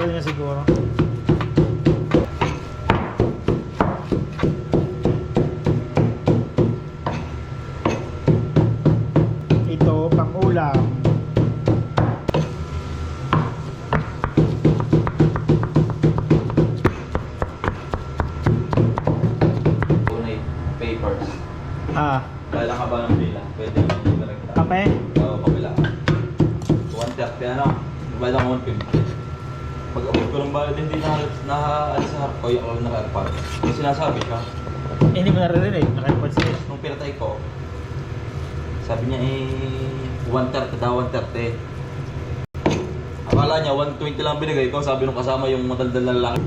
sarili niya siguro. Ito, pang ulam. Unay papers. Kala ka ba ng pila? Pwede naman yung direkta. Kape? Oo, kabila. 130 ano? Bayad ako 150. Pag abot ko ng bayad, hindi na-alis sa harap ko yung ako naka-airpod. Yung sinasabi siya, Hindi mo naririnig, naka-airpods siya. nung pinatay ko, sabi niya 130 daw, 130. Akala niya 120 lang binigay ko, sabi nung kasama yung mataldal na lalaki.